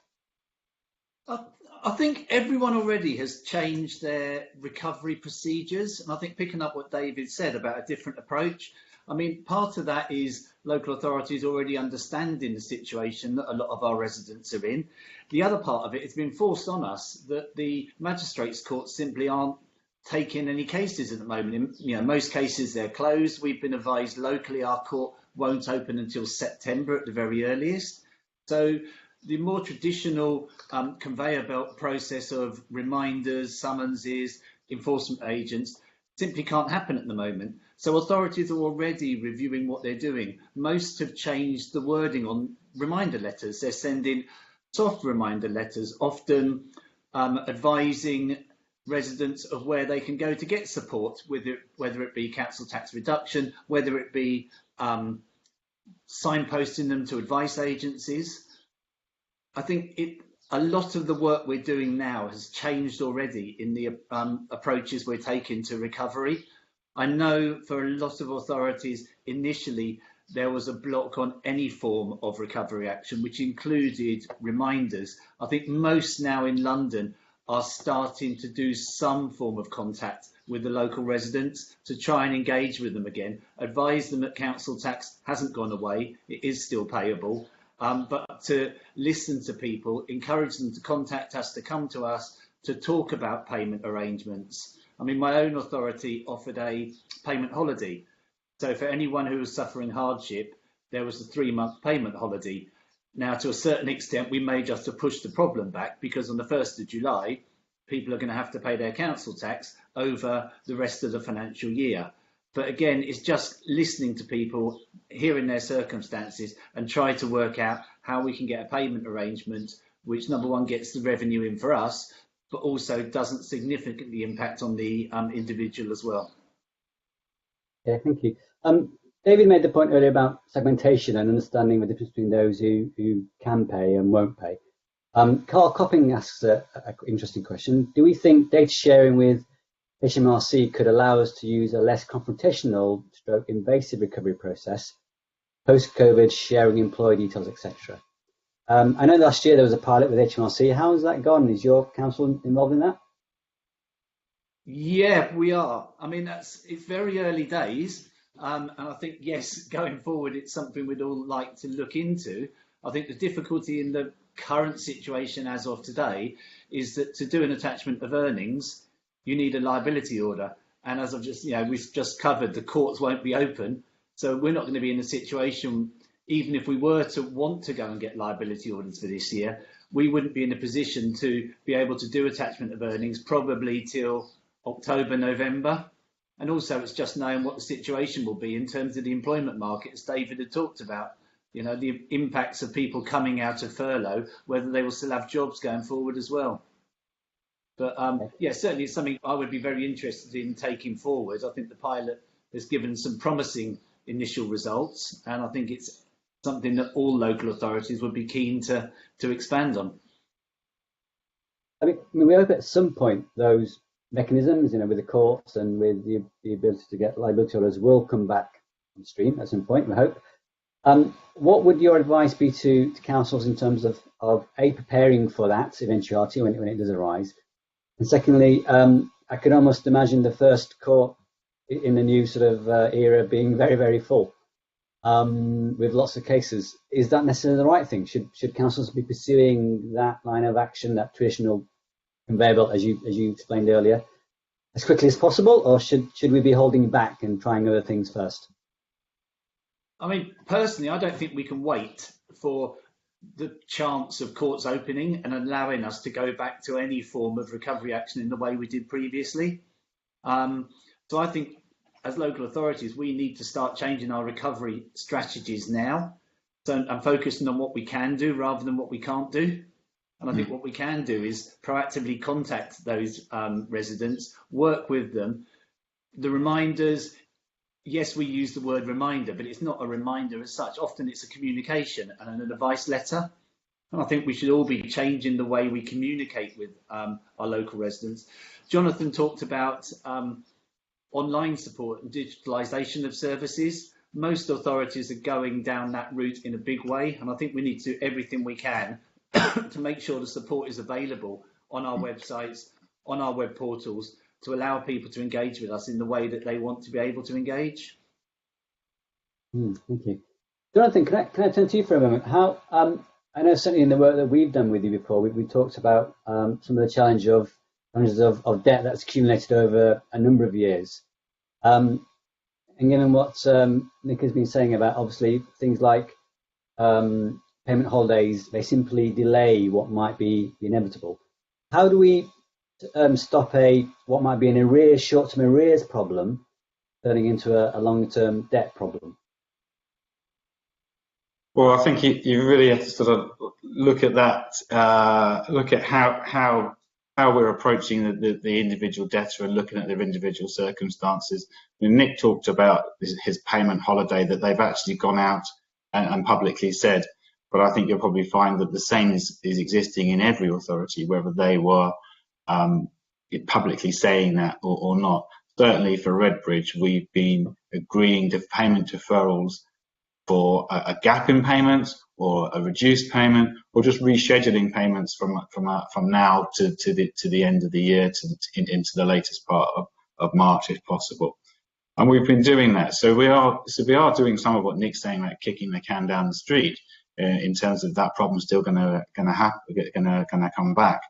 I think everyone already has changed their recovery procedures, and I think picking up what David said about a different approach, I mean, part of that is local authorities already understanding the situation that a lot of our residents are in. The other part of it has been forced on us that the magistrates' courts simply aren't taking any cases at the moment. In most cases they're closed. We've been advised locally our court won't open until September at the very earliest. So the more traditional conveyor belt process of reminders, summonses, enforcement agents simply can't happen at the moment. So authorities are already reviewing what they're doing. Most have changed the wording on reminder letters. They're sending soft reminder letters, often advising residents of where they can go to get support, whether it be council tax reduction, whether it be signposting them to advice agencies. I think a lot of the work we're doing now has changed already in the approaches we're taking to recovery. I know for a lot of authorities, initially, there was a block on any form of recovery action, which included reminders. I think most now in London are starting to do some form of contact with the local residents to try and engage with them again, advise them that council tax hasn't gone away, it is still payable, but to listen to people, encourage them to contact us, to come to us, to talk about payment arrangements. I mean, my own authority offered a payment holiday. So for anyone who was suffering hardship, there was a 3-month payment holiday. Now, to a certain extent, we may just have pushed the problem back because on the 1st of July, people are going to have to pay their council tax over the rest of the financial year. But again, it's just listening to people, hearing their circumstances and try to work out how we can get a payment arrangement, which number one gets the revenue in for us, but also doesn't significantly impact on the individual as well. Yeah, thank you. David made the point earlier about segmentation and understanding the difference between those who can pay and won't pay. Carl Copping asks an interesting question. Do we think data sharing with HMRC could allow us to use a less confrontational stroke invasive recovery process, post-COVID, sharing employee details, etc.? I know last year there was a pilot with HMRC. How has that gone? Is your council involved in that? Yeah, we are. I mean, it's very early days. And I think, yes, going forward, it's something we'd all like to look into. I think the difficulty in the current situation as of today is that to do an attachment of earnings, you need a liability order. And as I've just, we've just covered, the courts won't be open. So we're not going to be in a situation, even if we were to want to go and get liability orders for this year, we wouldn't be in a position to be able to do attachment of earnings probably till October, November. And also it's just knowing what the situation will be in terms of the employment market, as David had talked about, the impacts of people coming out of furlough, whether they will still have jobs going forward as well. But yeah, certainly it's something I would be very interested in taking forward. I think the pilot has given some promising initial results, and I think it's something that all local authorities would be keen to expand on. I mean, we hope at some point those mechanisms, with the courts and with the ability to get liability orders will come back on stream at some point, we hope. What would your advice be to councils in terms of preparing for that eventuality when it does arise? And secondly, I could almost imagine the first court in the new sort of era being very, very full with lots of cases. Is that necessarily the right thing? Should councils be pursuing that line of action, that traditional conveyor belt, as you explained earlier, as quickly as possible, or should we be holding back and trying other things first? I mean, personally, I don't think we can wait for the chance of courts opening and allowing us to go back to any form of recovery action in the way we did previously. So I think as local authorities, we need to start changing our recovery strategies now, and focusing on what we can do rather than what we can't do. And I think what we can do is proactively contact those residents, work with them. The reminders, yes, we use the word reminder, but it's not a reminder as such. Often it's a communication and an advice letter. And I think we should all be changing the way we communicate with our local residents. Jonathan talked about online support and digitalisation of services. Most authorities are going down that route in a big way, and I think we need to do everything we can to make sure the support is available on our websites, on our web portals, to allow people to engage with us in the way that they want to be able to engage. Thank you. Jonathan, can I turn to you for a moment? How I know certainly in the work that we've done with you before, we talked about some of the challenges of debt that's accumulated over a number of years. And given what Nick has been saying about obviously things like payment holidays, they simply delay what might be inevitable. How do we stop what might be an short-term arrears problem turning into a long-term debt problem? Well, I think you really have to sort of look at that, look at how we're approaching the individual debtor and looking at their individual circumstances. I mean, Nick talked about his payment holiday that they've actually gone out and publicly said, but I think you'll probably find that the same is existing in every authority, whether they were publicly saying that or not. Certainly for Redbridge, we've been agreeing to payment deferrals for a gap in payments or a reduced payment, or just rescheduling payments from now to the end of the year into the latest part of March if possible. And we've been doing that. So we are doing some of what Nick's saying, like kicking the can down the street in terms of that problem still going to come back.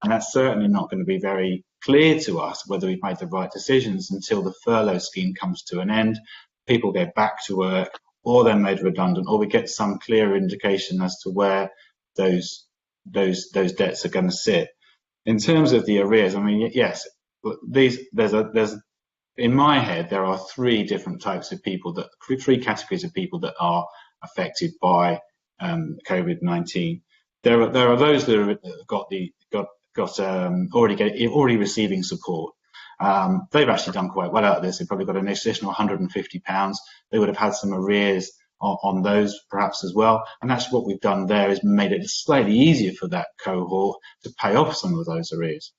And that's certainly not going to be very clear to us whether we've made the right decisions until the furlough scheme comes to an end, people go back to work, or they're made redundant, or we get some clear indication as to where those debts are going to sit. In terms of the arrears, I mean, yes, there's in my head there are three different types of people, three categories of people that are affected by COVID-19. There are those that have already receiving support. They've actually done quite well out of this. They've probably got an additional £150. They would have had some arrears on those perhaps as well. And that's what we've done there, is made it slightly easier for that cohort to pay off some of those arrears.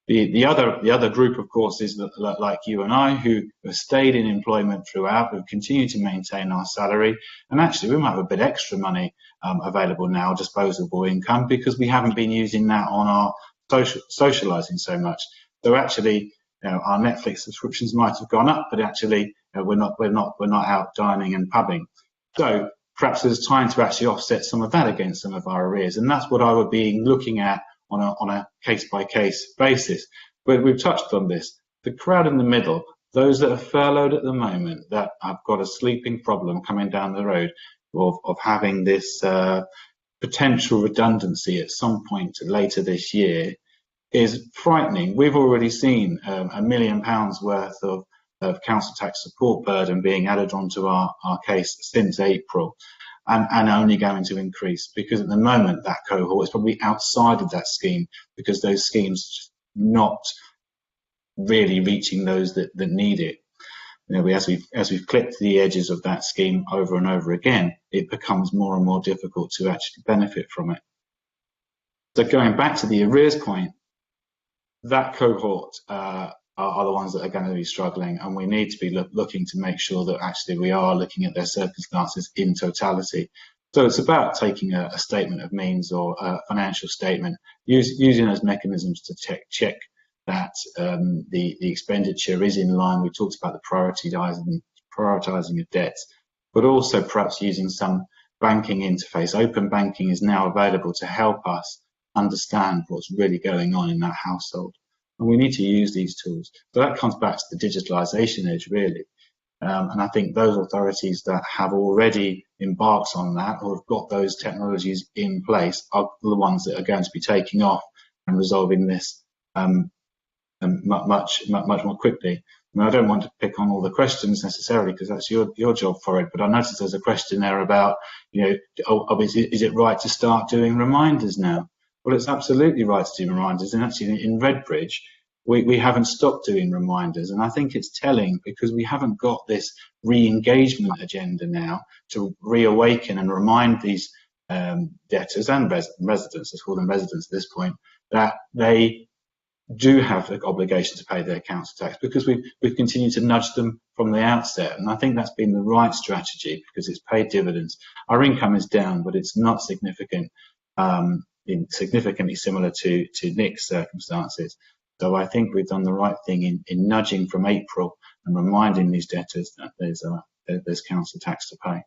The other group, of course, is like you and I, who have stayed in employment throughout, who've continued to maintain our salary, and actually we might have a bit extra money available now, disposable income, because we haven't been using that on our socialising so much. So actually, our Netflix subscriptions might have gone up, but actually we're not out dining and pubbing. So perhaps there's time to actually offset some of that against some of our arrears, and that's what I would be looking at on a case-by-case basis. But we've touched on this. The crowd in the middle, those that are furloughed at the moment, that have got a sleeping problem coming down the road of having this potential redundancy at some point later this year, is frightening. We've already seen £1 million worth of council tax support burden being added onto our case since April. And only going to increase, because at the moment that cohort is probably outside of that scheme, because those schemes are not really reaching those that need it. As we've clipped the edges of that scheme over and over again, it becomes more and more difficult to actually benefit from it. So going back to the arrears point, that cohort are the ones that are going to be struggling, and we need to be looking to make sure that actually we are looking at their circumstances in totality. So it's about taking a statement of means or a financial statement, using those mechanisms to check that the expenditure is in line. We talked about the prioritising of debts, but also perhaps using some banking interface. Open banking is now available to help us understand what's really going on in that household. And we need to use these tools. So that comes back to the digitalisation age, really. And I think those authorities that have already embarked on that or have got those technologies in place are the ones that are going to be taking off and resolving this much more quickly. I mean, I don't want to pick on all the questions necessarily because that's your job for it, but I noticed there's a question there about, is it right to start doing reminders now? Well, it's absolutely right to do reminders, and actually in Redbridge, we haven't stopped doing reminders, and I think it's telling because we haven't got this re-engagement agenda now to reawaken and remind these debtors and residents, let's call them residents at this point, that they do have the obligation to pay their council tax because we've continued to nudge them from the outset, and I think that's been the right strategy because it's paid dividends. Our income is down, but it's not significant, significantly similar to Nick's circumstances. So I think we've done the right thing in nudging from April and reminding these debtors that there's council tax to pay.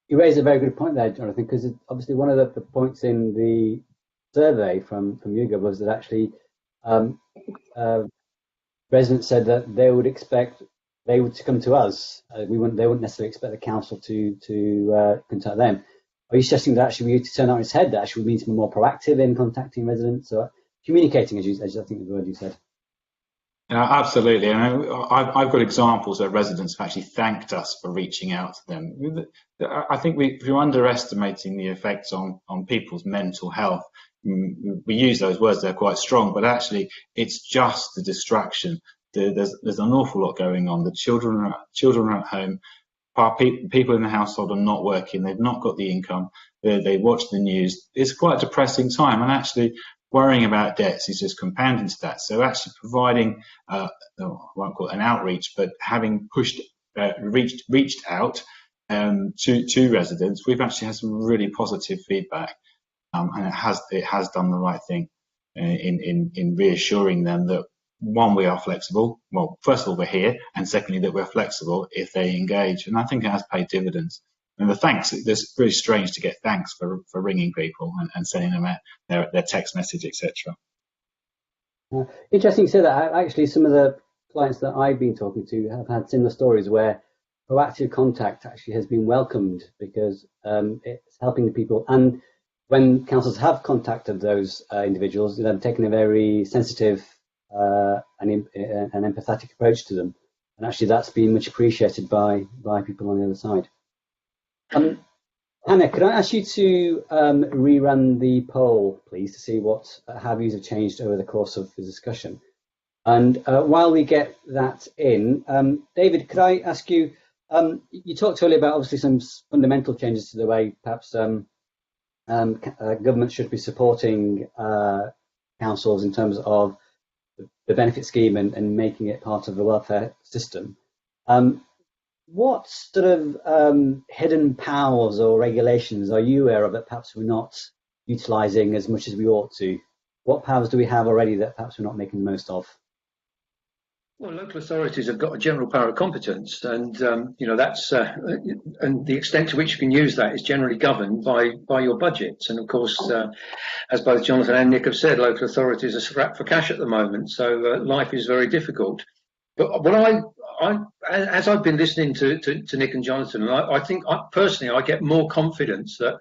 You raise a very good point there, Jonathan, because obviously one of the points in the survey from YouGov was that actually residents said that they would come to us. They wouldn't necessarily expect the council to contact them. Are you suggesting that actually we need to turn that on its head, that actually we need to be more proactive in contacting residents or communicating, as I think the word you said? Absolutely. And I've got examples where residents have actually thanked us for reaching out to them. I think we're underestimating the effects on people's mental health. We use those words, they're quite strong, but actually it's just the distraction. There's an awful lot going on. The children are at home. People in the household are not working. They've not got the income. They watch the news. It's quite a depressing time, and actually worrying about debts is just compounding to that. So actually providing, I won't call it an outreach, but having reached out to residents, we've actually had some really positive feedback, and it has done the right thing in reassuring them that, one, we are flexible. Well, first of all, we're here, and secondly, that we're flexible if they engage. And I think it has paid dividends. And the thanks, it's really strange to get thanks for ringing people and sending them their text message, etc. Interesting to say that. Actually, some of the clients that I've been talking to have had similar stories where proactive contact actually has been welcomed because it's helping the people. And when councils have contacted those individuals, they've taken a very sensitive and empathetic approach to them. And actually, that's been much appreciated by people on the other side. Hannah, could I ask you to rerun the poll, please, to see how views have changed over the course of the discussion? And while we get that in, David, could I ask you, you talked earlier about obviously some fundamental changes to the way perhaps government should be supporting councils in terms of the benefit scheme and making it part of the welfare system. What sort of hidden powers or regulations are you aware of that perhaps we're not utilising as much as we ought to? What powers do we have already that perhaps we're not making the most of? Well, local authorities have got a general power of competence, and that's and the extent to which you can use that is generally governed by your budgets. And of course, as both Jonathan and Nick have said, local authorities are strapped for cash at the moment, so life is very difficult. But what as I've been listening to Nick and Jonathan, I think personally I get more confidence that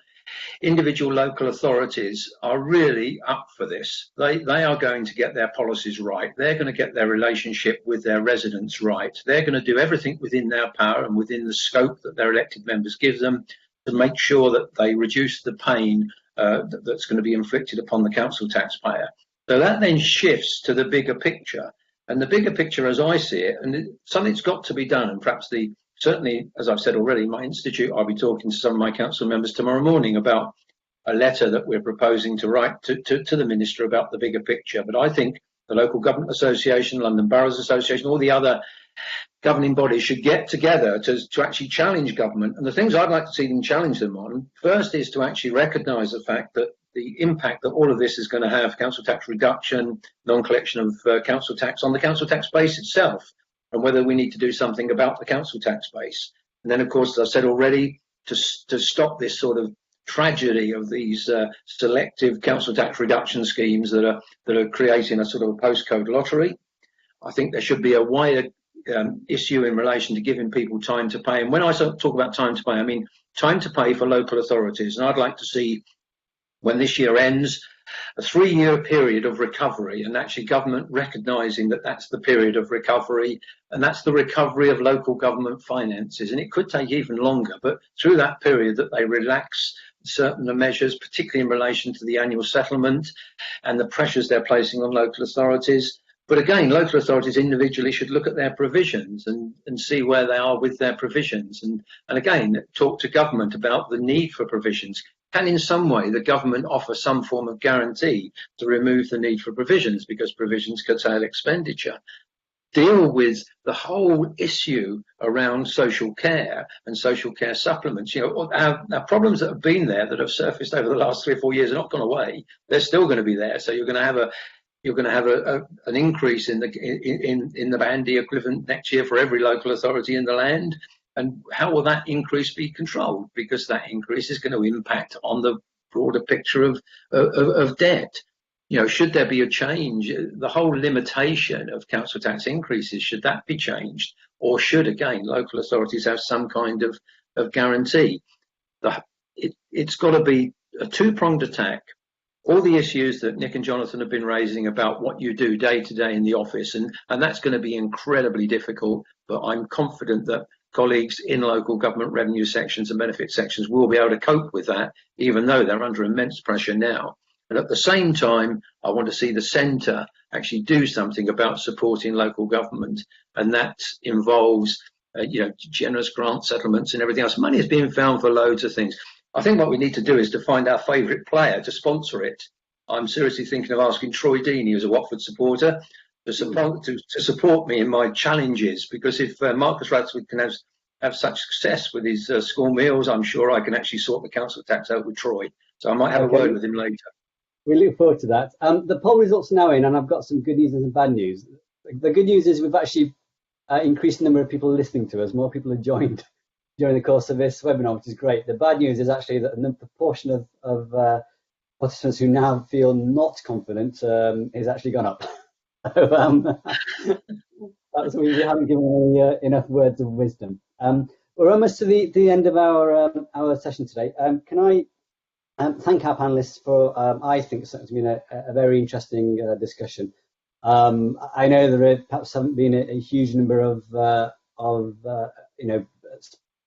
individual local authorities are really up for this. They are going to get their policies right. They're going to get their relationship with their residents right. They're going to do everything within their power and within the scope that their elected members give them to make sure that they reduce the pain that's going to be inflicted upon the council taxpayer. So that then shifts to the bigger picture. And the bigger picture, as I see it, and something's got to be done, and perhaps certainly, as I've said already, my institute, I'll be talking to some of my council members tomorrow morning about a letter that we're proposing to write to the Minister about the bigger picture. But I think the Local Government Association, London Boroughs Association, all the other governing bodies should get together to actually challenge government. And the things I'd like to see them challenge them on, first is to actually recognise the fact that the impact that all of this is going to have, council tax reduction, non-collection of council tax on the council tax base itself, and whether we need to do something about the council tax base. And then, of course, as I've said already, to stop this sort of tragedy of these selective council tax reduction schemes that are creating a sort of a postcode lottery. I think there should be a wider issue in relation to giving people time to pay. And when I talk about time to pay, I mean time to pay for local authorities. And I'd like to see, when this year ends, a 3-year period of recovery, and actually government recognising that that's the period of recovery, and that's the recovery of local government finances. And it could take even longer, but through that period that they relax certain measures, particularly in relation to the annual settlement and the pressures they're placing on local authorities. But again, local authorities individually should look at their provisions and see where they are with their provisions. And again, talk to government about the need for provisions. Can in some way the government offer some form of guarantee to remove the need for provisions, because provisions curtail expenditure? Deal with the whole issue around social care and social care supplements. You know, our problems that have been there, that have surfaced over the last 3 or 4 years, are not gone away. They're still going to be there. So you're going to have an increase in the bandy equivalent next year for every local authority in the land. And how will that increase be controlled? Because that increase is going to impact on the broader picture of debt. You know, should there be a change? The whole limitation of council tax increases, should that be changed? Or should, again, local authorities have some kind of guarantee? It's got to be a two-pronged attack. All the issues that Nick and Jonathan have been raising about what you do day to day in the office, and that's going to be incredibly difficult, but I'm confident that colleagues in local government revenue sections and benefit sections will be able to cope with that, even though they're under immense pressure now. And at the same time, I want to see the centre actually do something about supporting local government, and that involves generous grant settlements and everything else. Money is being found for loads of things. I think what we need to do is to find our favourite player to sponsor it. I'm seriously thinking of asking Troy Deeney, who's a Watford supporter, to support me in my challenges, because if Marcus Radcliffe can have such success with his school meals, I'm sure I can actually sort the council tax out with Troy. So I might have a word with him later. We look forward to that. The poll results are now in, and I've got some good news and some bad news. The good news is we've actually increased the number of people listening to us. More people have joined during the course of this webinar, which is great. The bad news is actually that the proportion of participants who now feel not confident is actually gone up. So, we haven't given enough words of wisdom. We're almost to the end of our session today. Can I thank our panelists for, I think it's been a very interesting discussion. I know there perhaps haven't been a huge number of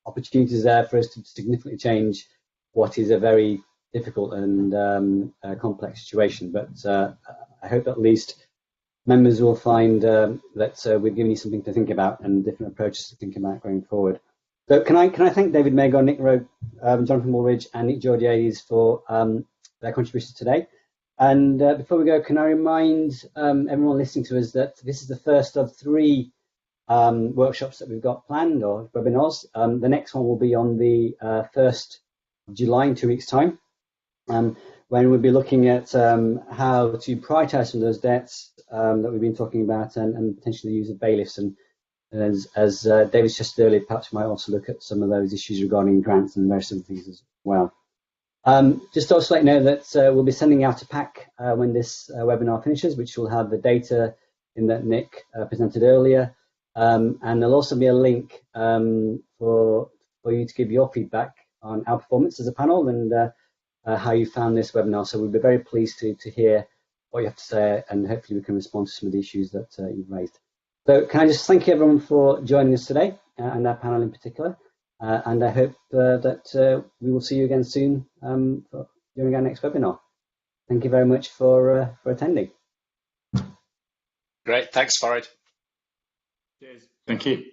opportunities there for us to significantly change what is a very difficult and complex situation, but I hope at least members will find that we've given you something to think about and different approaches to think about going forward. So can I thank David Magor, Nick Rowe, Jonathan Woolridge and Nick Georgiades for their contributions today. And before we go, can I remind everyone listening to us that this is the first of 3 workshops that we've got planned, or webinars. The next one will be on the 1st of July in 2 weeks' time, when we'll be looking at how to prioritise some of those debts that we've been talking about, and potentially the use of bailiffs. And as David suggested earlier, perhaps we might also look at some of those issues regarding grants and various other things as well. Just also let you know that we'll be sending out a pack when this webinar finishes, which will have the data in that Nick presented earlier. And there'll also be a link for you to give your feedback on our performance as a panel and how you found this webinar. So we'll be very pleased to hear what you have to say, and hopefully we can respond to some of the issues that you've raised. So can I just thank you everyone for joining us today, and our panel in particular, and I hope that we will see you again soon during our next webinar. Thank you very much for attending. Great, thanks, Farid. Cheers. Thank you.